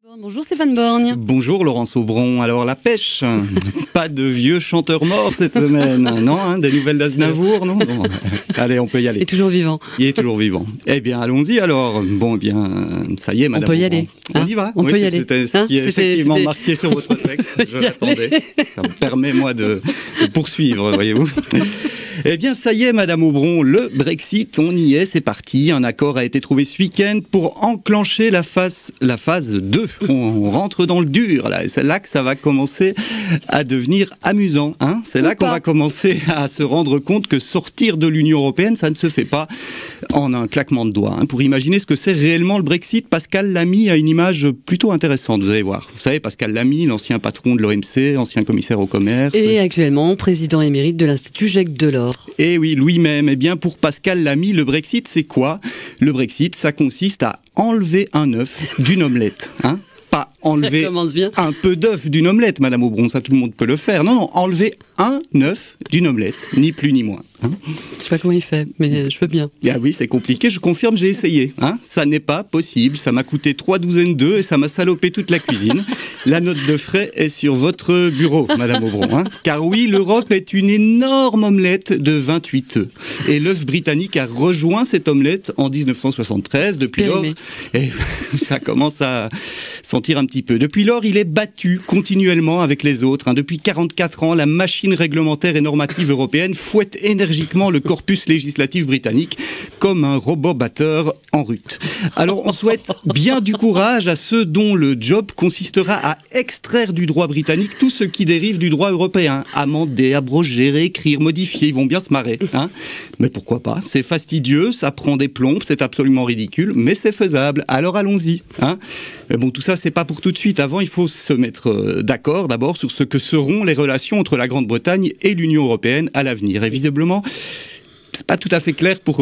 Bonjour Stéphane Borgne. Bonjour Laurence Aubron. Alors la pêche, pas de vieux chanteurs morts cette semaine, non hein, des nouvelles d'Aznavour, non bon, allez, on peut y aller. Il est toujours vivant. Il est toujours vivant. Eh bien, allons-y alors. Bon, eh bien, ça y est, madame. On peut y aller. On y va. On peut y aller. C'était ce qui est effectivement marqué sur votre texte. Je l'attendais. Ça me permet, moi, de poursuivre, voyez-vous. Eh bien, ça y est, madame Aubron, le Brexit, on y est, c'est parti. Un accord a été trouvé ce week-end pour enclencher la phase 2. On rentre dans le dur, là. C'est là que ça va commencer à devenir amusant. Hein, c'est là qu'on va commencer à se rendre compte que sortir de l'Union européenne, ça ne se fait pas en un claquement de doigts. Hein. Pour imaginer ce que c'est réellement le Brexit, Pascal Lamy a une image plutôt intéressante, vous allez voir. Vous savez, Pascal Lamy, l'ancien patron de l'OMC, ancien commissaire au commerce. Et actuellement président émérite de l'Institut Jacques Delors. Et oui, lui-même. Eh bien, pour Pascal Lamy, le Brexit, c'est quoi? Le Brexit, ça consiste à enlever un œuf d'une omelette. Hein, pas enlever un peu d'œuf d'une omelette, madame Aubron, ça tout le monde peut le faire. Non, non, enlever un œuf d'une omelette, ni plus ni moins. Hein, je sais pas comment il fait, mais je veux bien. Ah oui, c'est compliqué, je confirme, j'ai essayé. Hein, ça n'est pas possible, ça m'a coûté 3 douzaines d'œufs et ça m'a salopé toute la cuisine. La note de frais est sur votre bureau, madame Aubron. Hein, car oui, l'Europe est une énorme omelette de 28 œufs. Et l'œuf britannique a rejoint cette omelette en 1973. Depuis lors, et ça commence à sentir un petit peu. Depuis lors, il est battu continuellement avec les autres. Hein. Depuis 44 ans, la machine réglementaire et normative européenne fouette énergiquement le corpus législatif britannique comme un robot batteur en rut. Alors, on souhaite bien du courage à ceux dont le job consistera à extraire du droit britannique tout ce qui dérive du droit européen. Amender, abroger, réécrire, modifier, ils vont bien se marrer. Hein, mais pourquoi pas? C'est fastidieux, ça prend des plombes, c'est absolument ridicule, mais c'est faisable. Alors allons-y. Hein. Bon, tout ça, c'est pas pour tout de suite. Avant, il faut se mettre d'accord d'abord sur ce que seront les relations entre la Grande-Bretagne et l'Union européenne à l'avenir. Et visiblement, c'est pas tout à fait clair pour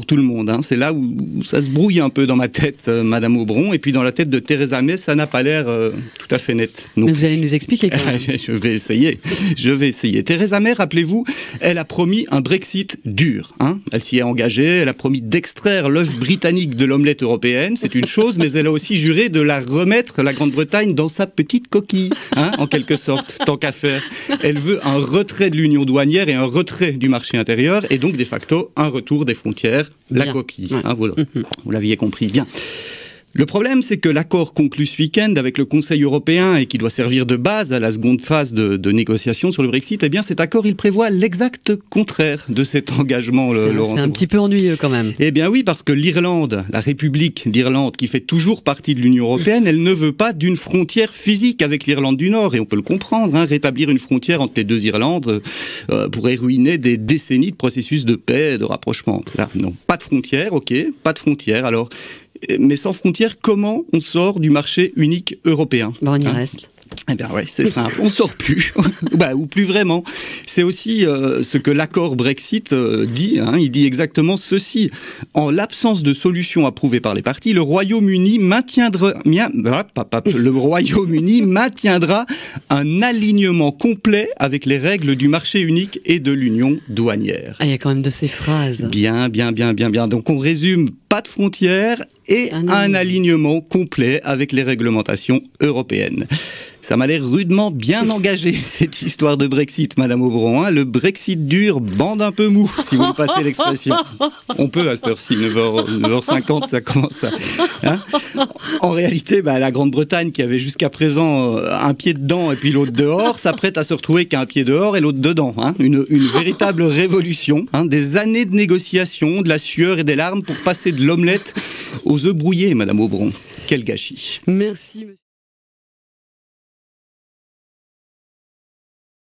tout le monde. Hein. C'est là où ça se brouille un peu dans ma tête, madame Aubron, et puis dans la tête de Theresa May, ça n'a pas l'air tout à fait net. Mais vous allez nous expliquer quand même. Je vais essayer. Theresa May, rappelez-vous, elle a promis un Brexit dur. Hein. Elle s'y est engagée, elle a promis d'extraire l'œuf britannique de l'omelette européenne, c'est une chose, mais elle a aussi juré de la remettre, la Grande-Bretagne, dans sa petite coquille, hein, en quelque sorte, tant qu'à faire. Elle veut un retrait de l'union douanière et un retrait du marché intérieur, et donc, de facto, un retour des frontières, la coquille. Ouais. Hein, voilà. Vous l'aviez compris bien. Le problème, c'est que l'accord conclu ce week-end avec le Conseil européen et qui doit servir de base à la seconde phase de négociation sur le Brexit, eh bien cet accord, il prévoit l'exact contraire de cet engagement. C'est un petit peu ennuyeux quand même. Eh bien oui, parce que l'Irlande, la République d'Irlande, qui fait toujours partie de l'Union européenne, elle ne veut pas d'une frontière physique avec l'Irlande du Nord. Et on peut le comprendre, hein, rétablir une frontière entre les deux Irlandes pourrait ruiner des décennies de processus de paix et de rapprochement. Là, non, pas de frontière, ok, pas de frontière. Alors, mais sans frontières, comment on sort du marché unique européen? On y reste. Eh bien oui, c'est simple, on ne sort plus, ou plus vraiment. C'est aussi ce que l'accord Brexit dit, hein. Il dit exactement ceci. En l'absence de solution approuvée par les parties, le Royaume-Uni maintiendra un alignement complet avec les règles du marché unique et de l'union douanière. Ah, il y a quand même de ces phrases. Bien. Donc on résume, pas de frontières et un alignement complet avec les réglementations européennes. Ça m'a l'air rudement bien engagé, cette histoire de Brexit, madame Aubron. Hein. Le Brexit dur bande un peu mou, si vous me passez l'expression. On peut à cette heure-ci, 9h50, ça commence à... Hein. En réalité, la Grande-Bretagne, qui avait jusqu'à présent un pied dedans et puis l'autre dehors, s'apprête à se retrouver qu'un pied dehors et l'autre dedans. Hein. Une véritable révolution. Hein. Des années de négociations, de la sueur et des larmes pour passer de l'omelette aux œufs brouillés, madame Aubron. Quel gâchis. Merci, monsieur.